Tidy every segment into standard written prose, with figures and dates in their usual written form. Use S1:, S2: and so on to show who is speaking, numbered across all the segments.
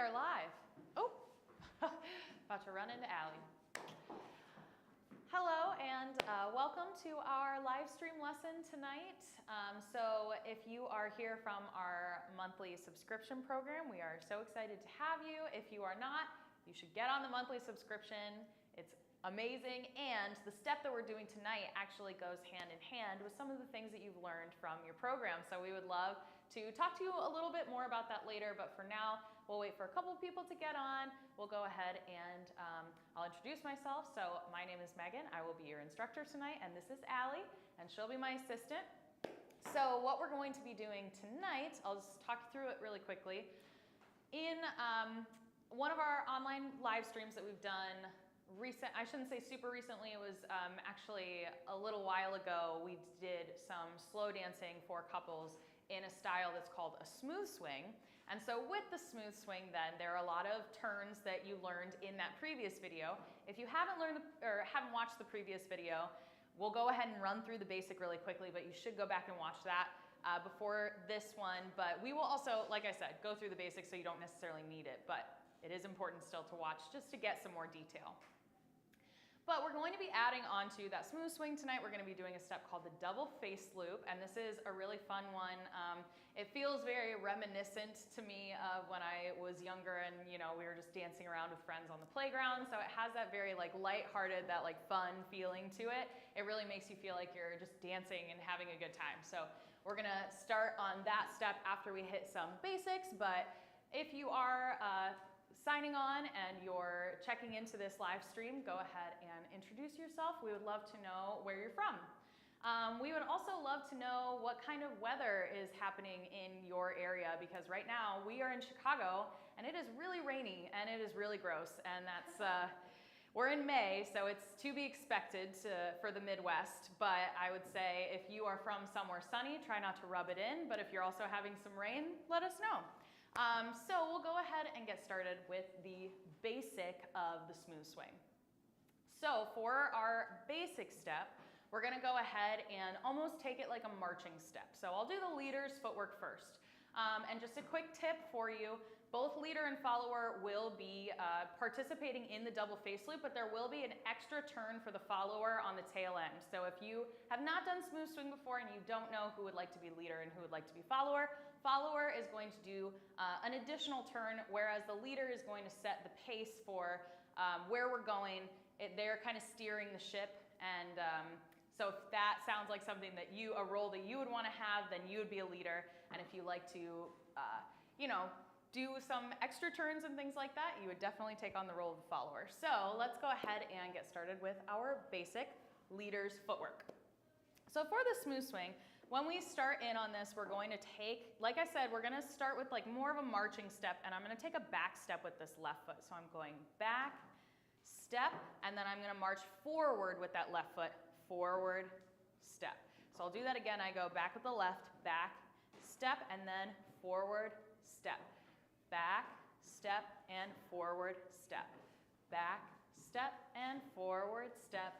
S1: are live. Oh, about to run into Allie. Hello and welcome to our live stream lesson tonight. So if you are here from our monthly subscription program, we are so excited to have you. If you are not, you should get on the monthly subscription. It's amazing, and the step that we're doing tonight actually goes hand in hand with some of the things that you've learned from your program. So we would love to talk to you a little bit more about that later, but for now, we'll wait for a couple of people to get on. We'll go ahead and I'll introduce myself. So my name is Megan. I will be your instructor tonight, and this is Allie, and she'll be my assistant. So what we're going to be doing tonight, I'll just talk you through it really quickly. In one of our online live streams that we've done I shouldn't say super recently, it was actually a little while ago, we did some slow dancing for couples in a style that's called a smooth swing. And so with the smooth swing then, there are a lot of turns that you learned in that previous video. If you haven't haven't watched the previous video, we'll go ahead and run through the basic really quickly, but you should go back and watch that before this one. But we will also, like I said, go through the basics so you don't necessarily need it, but it is important still to watch just to get some more detail. But we're going to be adding on to that smooth swing tonight. We're going to be doing a step called the double face loop, and this is a really fun one. It feels very reminiscent to me of when I was younger and we were just dancing around with friends on the playground. So it has that very lighthearted, that fun feeling to it. It really makes you feel like you're just dancing and having a good time. So we're going to start on that step after we hit some basics, but if you are signing on and you're checking into this live stream, go ahead and introduce yourself. We would love to know where you're from. We would also love to know what kind of weather is happening in your area, because right now we are in Chicago and it is really rainy and it is really gross, and that's we're in May, so it's to be expected for the Midwest, but I would say if you are from somewhere sunny, try not to rub it in, but if you're also having some rain, let us know. So we'll go ahead and get started with the basic of the smooth swing. So for our basic step, we're going to go ahead and almost take it like a marching step. So I'll do the leader's footwork first. And just a quick tip for you, both leader and follower will be participating in the double face loop, but there will be an extra turn for the follower on the tail end. So if you have not done smooth swing before and you don't know who would like to be leader and who would like to be follower, follower is going to do an additional turn, whereas the leader is going to set the pace for where we're going. They're kind of steering the ship, and so if that sounds like something that a role that you would want to have, then you would be a leader. And if you like to, do some extra turns and things like that, you would definitely take on the role of the follower. So let's go ahead and get started with our basic leader's footwork. So for the smooth swing, when we start in on this, we're going to take, like I said, we're going to start with more of a marching step, and I'm going to take a back step with this left foot. So I'm going back, step, and then I'm going to march forward with that left foot. Forward, step. So I'll do that again. I go back with the left, back, step, and then forward, step. Back, step, and forward, step. Back, step, and forward, step.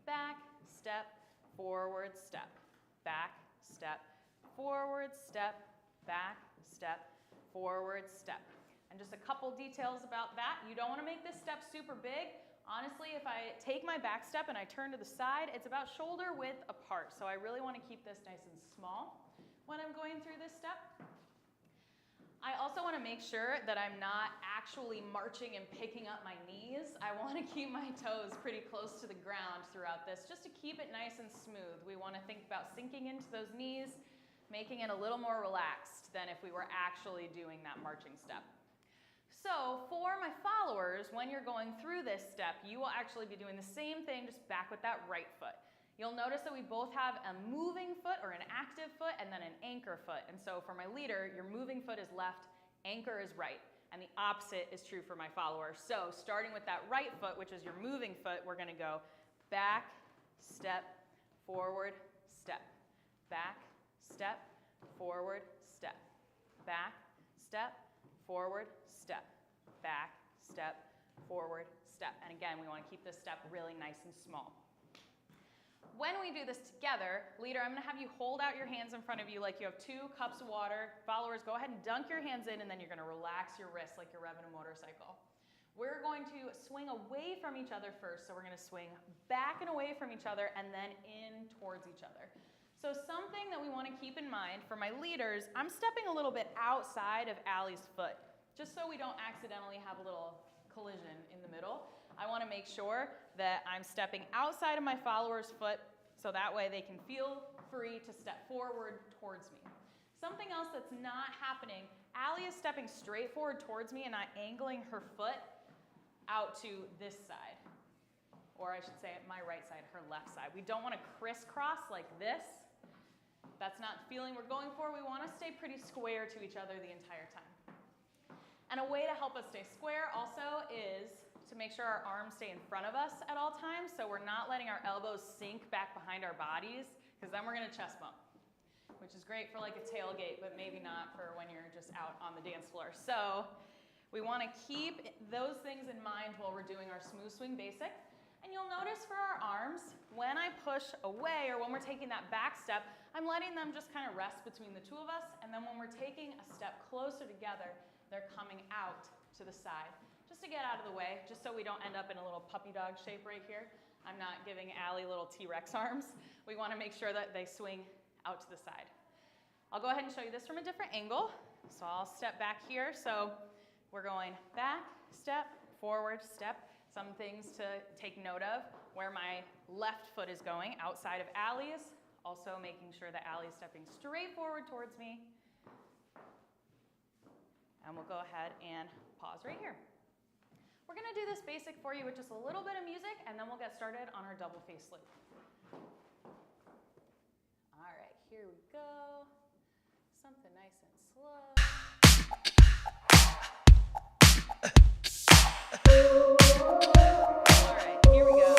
S1: Back, step, forward, step. Back, step, forward, step. Back, step, forward, step. And just a couple details about that. You don't want to make this step super big. Honestly, if I take my back step and I turn to the side, it's about shoulder width apart. So I really want to keep this nice and small when I'm going through this step. I also want to make sure that I'm not actually marching and picking up my knees. I want to keep my toes pretty close to the ground throughout this, just to keep it nice and smooth. We want to think about sinking into those knees, making it a little more relaxed than if we were actually doing that marching step. So for my followers, when you're going through this step, you will actually be doing the same thing, just back with that right foot. You'll notice that we both have a moving foot or an active foot and then an anchor foot. And so for my leader, your moving foot is left, anchor is right. And the opposite is true for my follower. So starting with that right foot, which is your moving foot, we're going to go back, step, forward, step. Back, step, forward, step. Back, step, forward, step. Back, step, forward, step. And again, we want to keep this step really nice and small. When we do this together, leader, I'm gonna have you hold out your hands in front of you like you have 2 cups of water. Followers, go ahead and dunk your hands in, and then you're gonna relax your wrists like you're revving a motorcycle. We're going to swing away from each other first, so we're gonna swing back and away from each other and then in towards each other. So something that we wanna keep in mind for my leaders, I'm stepping a little bit outside of Allie's foot, just so we don't accidentally have a little collision in the middle. I wanna make sure that I'm stepping outside of my follower's foot so that way they can feel free to step forward towards me. Something else that's not happening, Allie is stepping straight forward towards me and I'm angling her foot out to this side. Or I should say my right side, her left side. We don't wanna crisscross like this. That's not the feeling we're going for. We wanna stay pretty square to each other the entire time. And a way to help us stay square also is to make sure our arms stay in front of us at all times, so we're not letting our elbows sink back behind our bodies, because then we're gonna chest bump, which is great for like a tailgate, but maybe not for when you're just out on the dance floor. So we wanna keep those things in mind while we're doing our smooth swing basic. And you'll notice for our arms, when I push away or when we're taking that back step, I'm letting them just kind of rest between the two of us, and then when we're taking a step closer together, they're coming out to the side. Just to get out of the way, just so we don't end up in a little puppy dog shape right here. I'm not giving Allie little T-Rex arms. We want to make sure that they swing out to the side. I'll go ahead and show you this from a different angle. So I'll step back here. So we're going back, step, forward, step. Some things to take note of, where my left foot is going outside of Allie's. Also making sure that Allie's stepping straight forward towards me. And we'll go ahead and pause right here. We're gonna do this basic for you with just a little bit of music, and then we'll get started on our double face loop. All right, here we go. Something nice and slow. All right, here we go.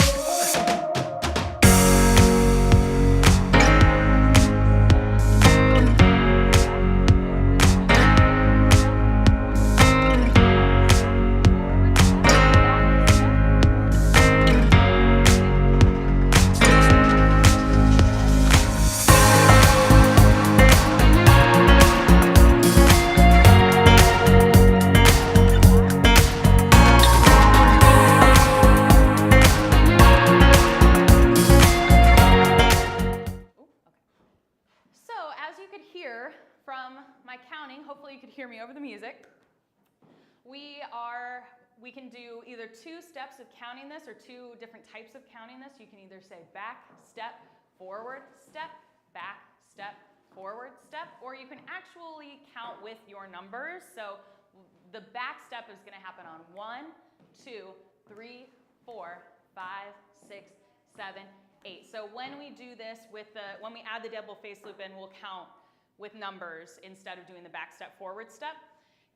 S1: Hear me over the music. We can do either 2 steps of counting this or 2 different types of counting this. You can either say back, step, forward, step, back, step, forward, step, or you can actually count with your numbers. So the back step is gonna happen on 1, 2, 3, 4, 5, 6, 7, 8. So when we do this when we add the double face loop in, we'll count with numbers instead of doing the back step, forward step.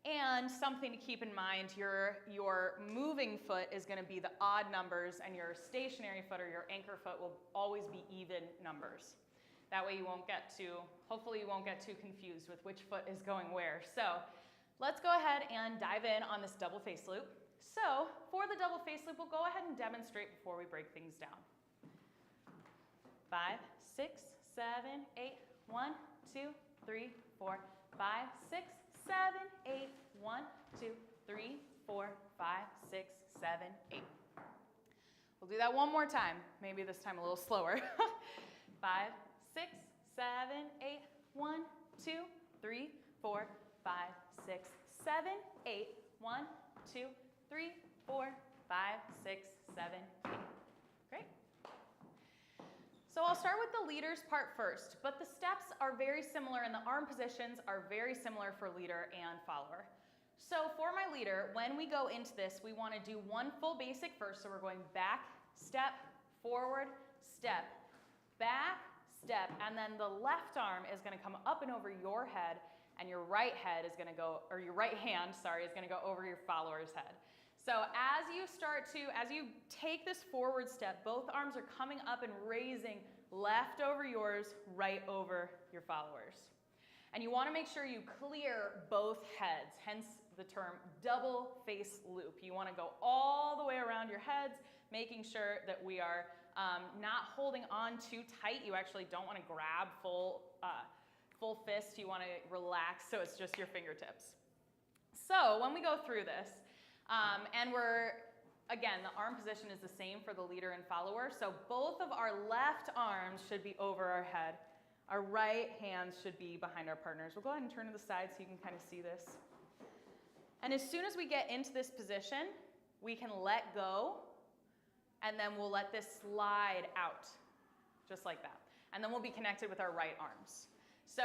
S1: And something to keep in mind, your moving foot is gonna be the odd numbers, and your stationary foot or your anchor foot will always be even numbers. That way hopefully you won't get too confused with which foot is going where. So let's go ahead and dive in on this double face loop. So for the double face loop, we'll go ahead and demonstrate before we break things down. 5, 6, 7, 8, 1, 2, 3, 4, 5, 6, 7, 8, 1, 2, 3, 4, 5, 6, 7, 8. We'll do that one more time, maybe this time a little slower. 5, 6, 7, 8, 1, 2, 3, 4, 5, 6, 7, 8, 1, 2, 3, 4, 5, 6, 7, 8. Great. So I'll start with the leaders part first, but the steps are very similar and the arm positions are very similar for leader and follower. So for my leader, when we go into this, we want to do one full basic first. So we're going back, step, forward, step, back, step, and then the left arm is going to come up and over your head, and your right head is going to go, or your right hand, sorry, is going to go over your follower's head. So as you take this forward step, both arms are coming up and raising left over yours, right over your followers. And you want to make sure you clear both heads, hence the term double face loop. You want to go all the way around your heads, making sure that we are not holding on too tight. You actually don't want to grab full fist. You want to relax so it's just your fingertips. So when we go through this, and again, the arm position is the same for the leader and follower. So both of our left arms should be over our head. Our right hands should be behind our partners. We'll go ahead and turn to the side so you can kind of see this. And as soon as we get into this position, we can let go, and then we'll let this slide out, just like that. And then we'll be connected with our right arms. So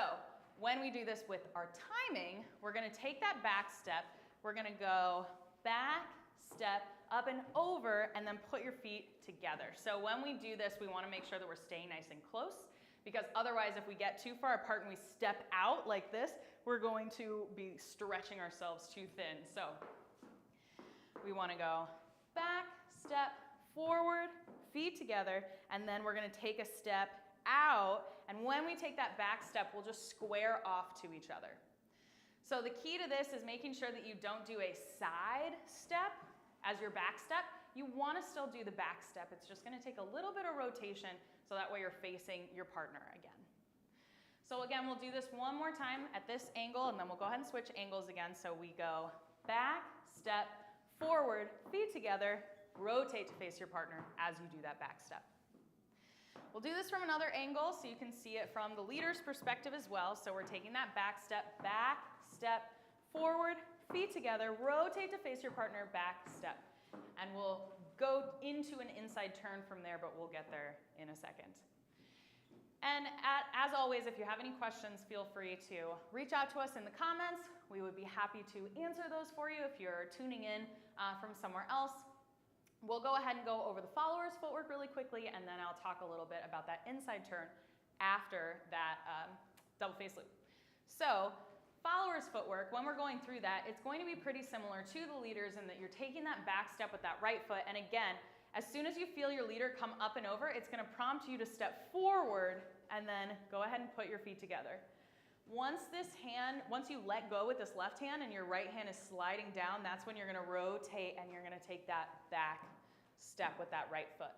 S1: when we do this with our timing, we're going to take that back step. We're going to go back, step, up and over, and then put your feet together. So when we do this, we want to make sure that we're staying nice and close, because otherwise, if we get too far apart and we step out like this, we're going to be stretching ourselves too thin. So we want to go back, step, forward, feet together, and then we're going to take a step out. And when we take that back step, we'll just square off to each other. So the key to this is making sure that you don't do a side step as your back step. You want to still do the back step. It's just going to take a little bit of rotation so that way you're facing your partner again. So again, we'll do this one more time at this angle, and then we'll go ahead and switch angles again. So we go back, step, forward, feet together, rotate to face your partner as you do that back step. We'll do this from another angle so you can see it from the leader's perspective as well. So we're taking that back, step, forward, feet together, rotate to face your partner, back, step. And we'll go into an inside turn from there, but we'll get there in a second. And as always, if you have any questions, feel free to reach out to us in the comments. We would be happy to answer those for you if you're tuning in from somewhere else. We'll go ahead and go over the follower's footwork really quickly, and then I'll talk a little bit about that inside turn after that double face loop. So follower's footwork, when we're going through that, it's going to be pretty similar to the leaders in that you're taking that back step with that right foot, and again, as soon as you feel your leader come up and over, it's going to prompt you to step forward and then go ahead and put your feet together. Once you let go with this left hand and your right hand is sliding down, that's when you're going to rotate and you're going to take that back step with that right foot.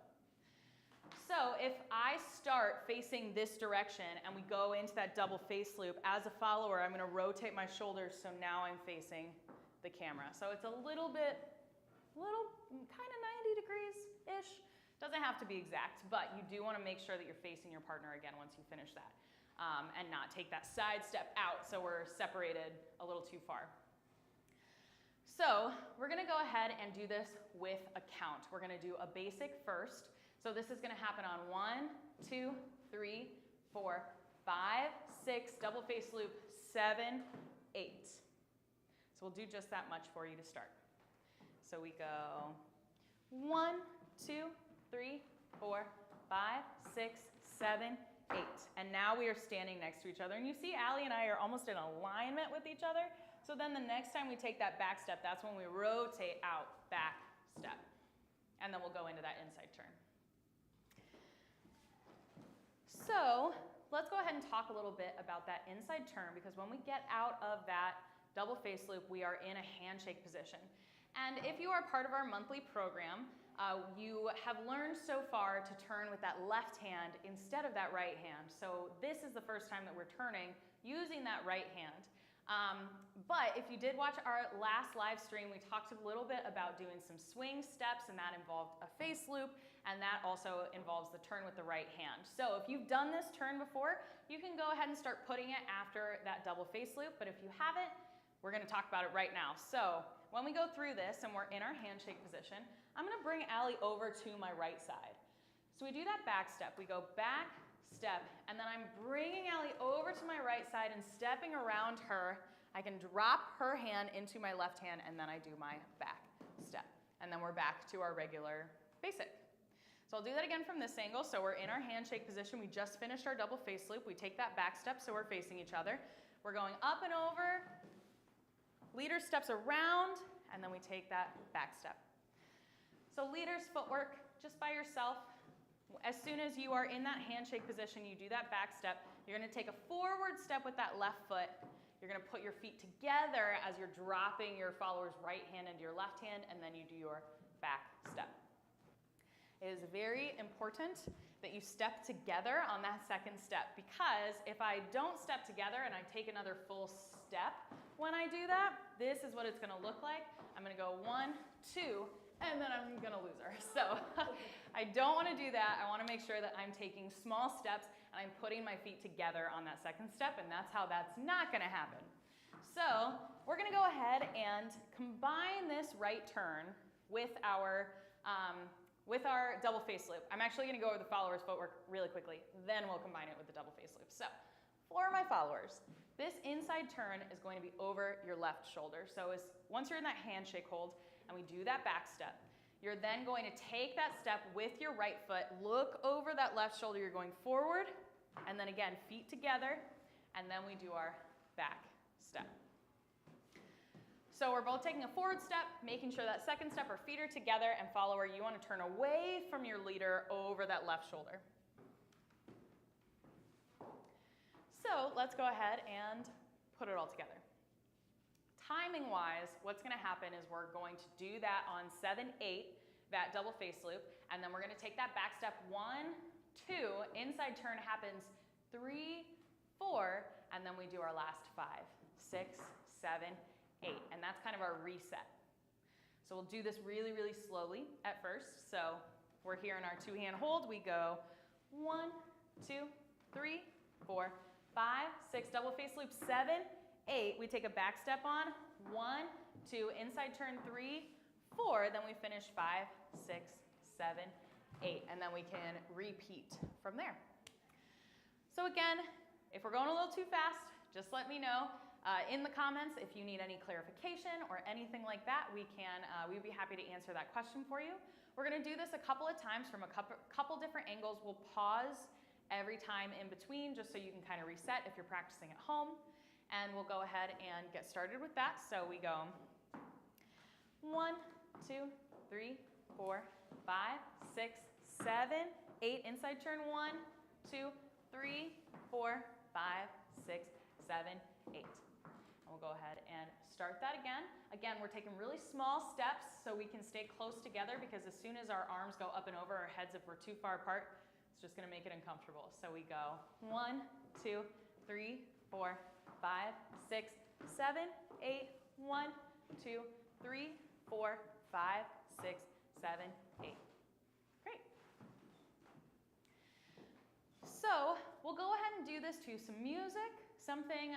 S1: So if I start facing this direction and we go into that double face loop, as a follower, I'm going to rotate my shoulders so now I'm facing the camera. So it's a little kind of 90 degrees-ish. Doesn't have to be exact, but you do want to make sure that you're facing your partner again once you finish that. And not take that side step out so we're separated a little too far. So we're going to go ahead and do this with a count. We're going to do a basic first. So this is going to happen on 1, 2, 3, 4, 5, 6, double face loop, 7, 8. So we'll do just that much for you to start. So we go 1, 2, 3, 4, 5, 6, 7, 8. And now we are standing next to each other. And you see Allie and I are almost in alignment with each other. So then the next time we take that back step, that's when we rotate out, back step. And then we'll go into that inside turn. So let's go ahead and talk a little bit about that inside turn, because when we get out of that double face loop, we are in a handshake position. And if you are part of our monthly program, you have learned so far to turn with that left hand instead of that right hand. So this is the first time that we're turning using that right hand. But if you did watch our last live stream, we talked a little bit about doing some swing steps, and that involved a face loop, and that also involves the turn with the right hand. So if you've done this turn before, you can go ahead and start putting it after that double face loop, but if you haven't, we're going to talk about it right now. So when we go through this and we're in our handshake position, I'm going to bring Allie over to my right side. So we do that back step. We go back, step, and then I'm bringing Allie over to my right side and stepping around her. I can drop her hand into my left hand, and then I do my back step. And then we're back to our regular basic. So I'll do that again from this angle. So we're in our handshake position. We just finished our double face loop. We take that back step so we're facing each other. We're going up and over. Leader steps around, and then we take that back step. So leader's footwork, just by yourself. As soon as you are in that handshake position, you do that back step. You're going to take a forward step with that left foot. You're going to put your feet together as you're dropping your follower's right hand into your left hand, and then you do your back step. It is very important that you step together on that second step, because if I don't step together and I take another full step when I do that, this is what it's gonna look like. I'm gonna go 1, 2, and then I'm gonna lose her. So I don't wanna do that. I wanna make sure that I'm taking small steps and I'm putting my feet together on that second step, and that's how that's not gonna happen. So we're gonna go ahead and combine this right turn with our double face loop. I'm actually gonna go over the follower's footwork really quickly, then we'll combine it with the double face loop. So for my followers, this inside turn is going to be over your left shoulder. So once you're in that handshake hold and we do that back step, you're then going to take that step with your right foot, look over that left shoulder, you're going forward, and then again, feet together, and then we do our back step. So we're both taking a forward step, making sure that second step our feet are together, and follower, you want to turn away from your leader over that left shoulder. So let's go ahead and put it all together. Timing-wise, what's going to happen is we're going to do that on 7, 8, that double face loop, and then we're going to take that back step 1, 2, inside turn happens 3, 4, and then we do our last 5, 6, 7, 8, and that's kind of our reset. So we'll do this really, really slowly at first. So we're here in our 2-hand hold. We go 1, 2, 3, 4, 5, 6, double face loop, 7, 8. We take a back step on, 1, 2, inside turn 3, 4. Then we finish 5, 6, 7, 8, and then we can repeat from there. So again, if we're going a little too fast, just let me know. In the comments, if you need any clarification or anything like that, we'd be happy to answer that question for you. We're gonna do this a couple of times from a couple different angles. We'll pause every time in between just so you can kind of reset if you're practicing at home. And we'll go ahead and get started with that. So we go 1, 2, 3, 4, 5, 6, 7, 8. Inside turn 1, 2, 3, 4, 5, 6, 7, 8. And we'll go ahead and start that again. Again, we're taking really small steps so we can stay close together, because as soon as our arms go up and over our heads, if we're too far apart, it's just gonna make it uncomfortable. So we go 1, 2, 3, 4, 5, 6, 7, 8, 1, 2, 3, 4, 5, 6, 7, 8. Great. So we'll go ahead and do this to some music. Something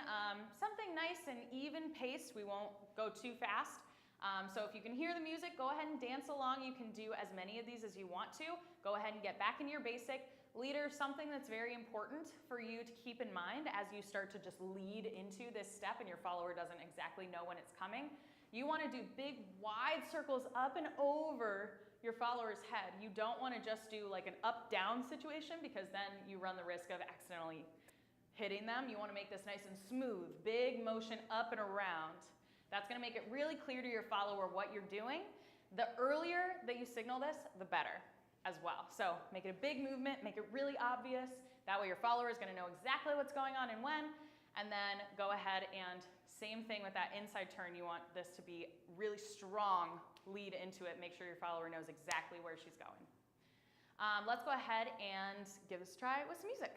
S1: nice and even paced. We won't go too fast. So if you can hear the music, go ahead and dance along. You can do as many of these as you want to. Go ahead and get back into your basic. Leader, something that's very important for you to keep in mind as you start to just lead into this step and your follower doesn't exactly know when it's coming. You want to do big, wide circles up and over your follower's head. You don't want to just do like an up-down situation, because then you run the risk of accidentally hitting them. You want to make this nice and smooth, big motion up and around. That's going to make it really clear to your follower what you're doing. The earlier that you signal this, the better as well. So make it a big movement, make it really obvious. That way your follower is going to know exactly what's going on and when. And then go ahead and same thing with that inside turn. You want this to be really strong lead into it. Make sure your follower knows exactly where she's going. Let's go ahead and give this a try with some music.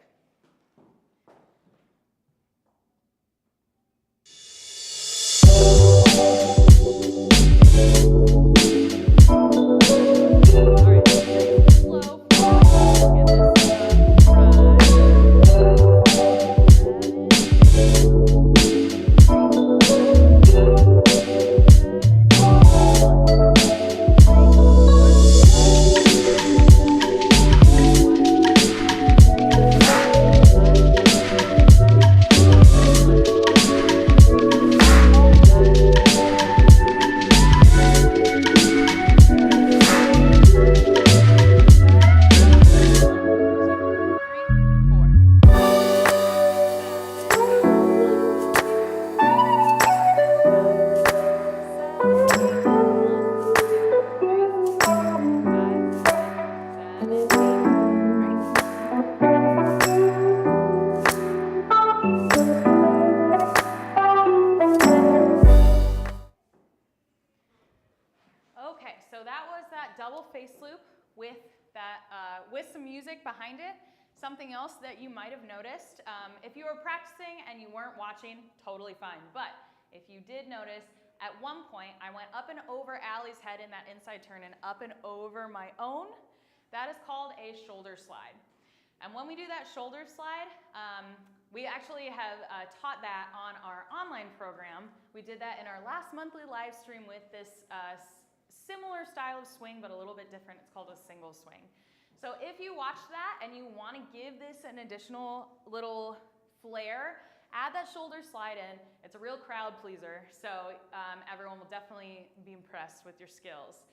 S1: with some music behind it. Something else that you might have noticed, if you were practicing and you weren't watching, totally fine. But if you did notice, at one point I went up and over Allie's head in that inside turn and up and over my own. That is called a shoulder slide. And when we do that shoulder slide, we actually have taught that on our online program. We did that in our last monthly live stream with this similar style of swing, but a little bit different. It's called a single swing. So if you watch that and you want to give this an additional little flair, add that shoulder slide in. It's a real crowd pleaser, so everyone will definitely be impressed with your skills.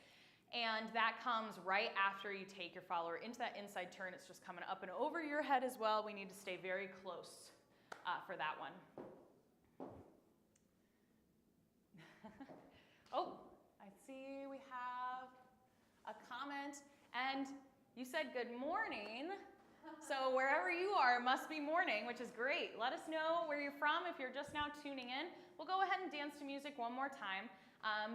S1: And that comes right after you take your follower into that inside turn. It's just coming up and over your head as well. We need to stay very close for that one. Oh, I see we have a comment. And you said good morning. So wherever you are, it must be morning, which is great. Let us know where you're from if you're just now tuning in. We'll go ahead and dance to music one more time.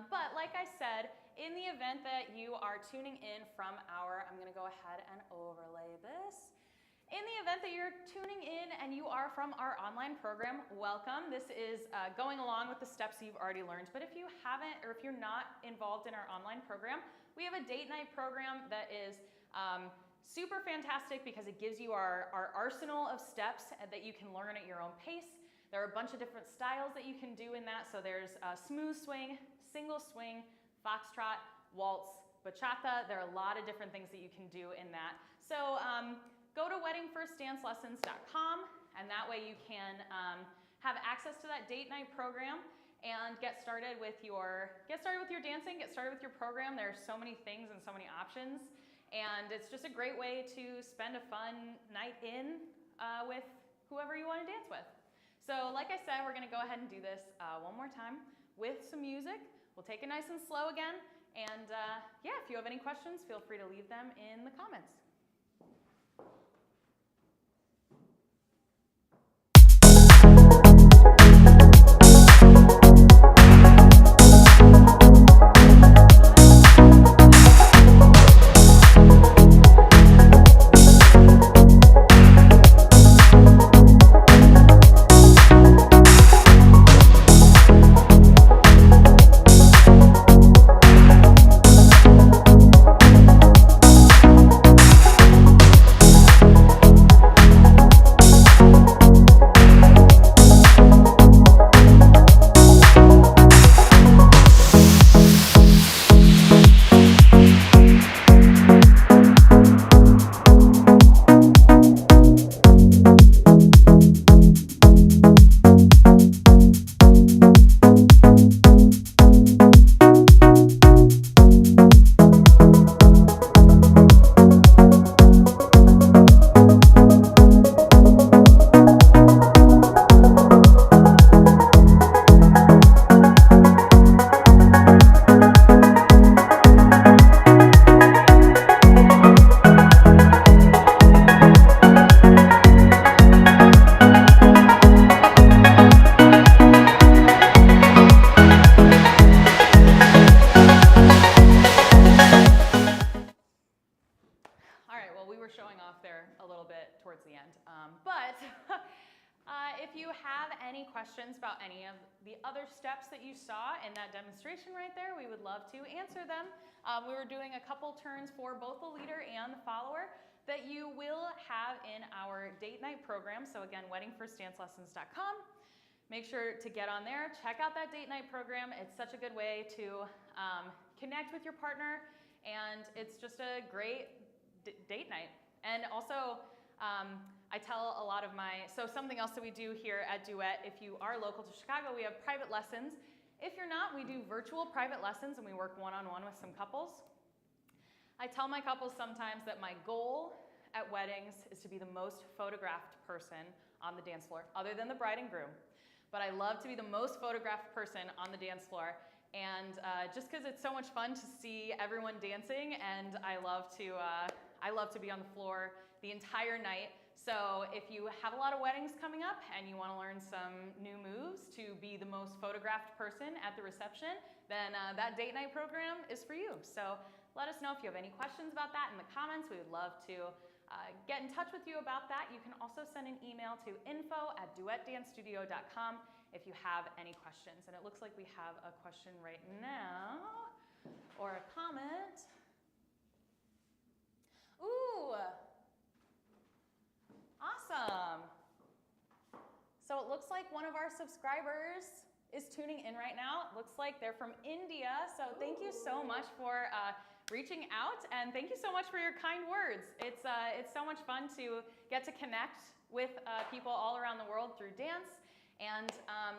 S1: But like I said, in the event that you are tuning in from I'm going to go ahead and overlay this. In the event that you're tuning in and you are from our online program, welcome. This is going along with the steps you've already learned. But if you haven't, or if you're not involved in our online program, we have a date night program that is super fantastic because it gives you our arsenal of steps that you can learn at your own pace. There are a bunch of different styles that you can do in that. So there's a smooth swing, single swing, foxtrot, waltz, bachata. There are a lot of different things that you can do in that. So go to weddingfirstdancelessons.com, and that way you can have access to that date night program and get started with your dancing, get started with your program. There are so many things and so many options. And it's just a great way to spend a fun night in with whoever you want to dance with. So like I said, we're going to go ahead and do this one more time with some music. We'll take it nice and slow again. And yeah, if you have any questions, feel free to leave them in the comments. Questions about any of the other steps that you saw in that demonstration right there, we would love to answer them. We were doing a couple turns for both the leader and the follower that you will have in our date night program. So again, weddingfirstdancelessons.com. Make sure to get on there, check out that date night program. It's such a good way to connect with your partner, and it's just a great date night. And also, I tell a lot of so something else that we do here at Duet, if you are local to Chicago, we have private lessons. If you're not, we do virtual private lessons and we work one-on-one with some couples. I tell my couples sometimes that my goal at weddings is to be the most photographed person on the dance floor, other than the bride and groom. But I love to be the most photographed person on the dance floor. And just because it's so much fun to see everyone dancing, and I love to be on the floor the entire night. So if you have a lot of weddings coming up and you want to learn some new moves to be the most photographed person at the reception, then that date night program is for you. So let us know if you have any questions about that in the comments. We would love to get in touch with you about that. You can also send an email to info@duetdancestudio.com if you have any questions. And it looks like we have a question right now, or a comment. Ooh, awesome. So it looks like one of our subscribers is tuning in right now. It looks like they're from India. So thank you so much for reaching out, and thank you so much for your kind words. It's so much fun to get to connect with people all around the world through dance. And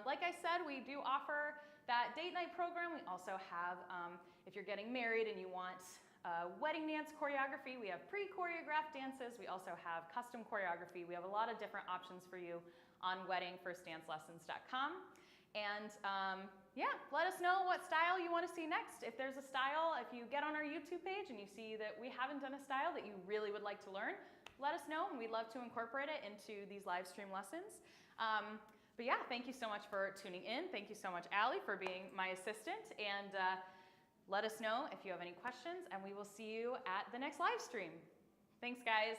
S1: like I said, we do offer that date night program. We also have, if you're getting married and you want wedding dance choreography, we have pre-choreographed dances. We also have custom choreography. We have a lot of different options for you on weddingfirstdancelessons.com. And yeah, let us know what style you want to see next. If there's a style, if you get on our YouTube page and you see that we haven't done a style that you really would like to learn, let us know, and we'd love to incorporate it into these live stream lessons. But yeah, thank you so much for tuning in. Thank you so much, Allie, for being my assistant. And let us know if you have any questions, and we will see you at the next live stream. Thanks, guys.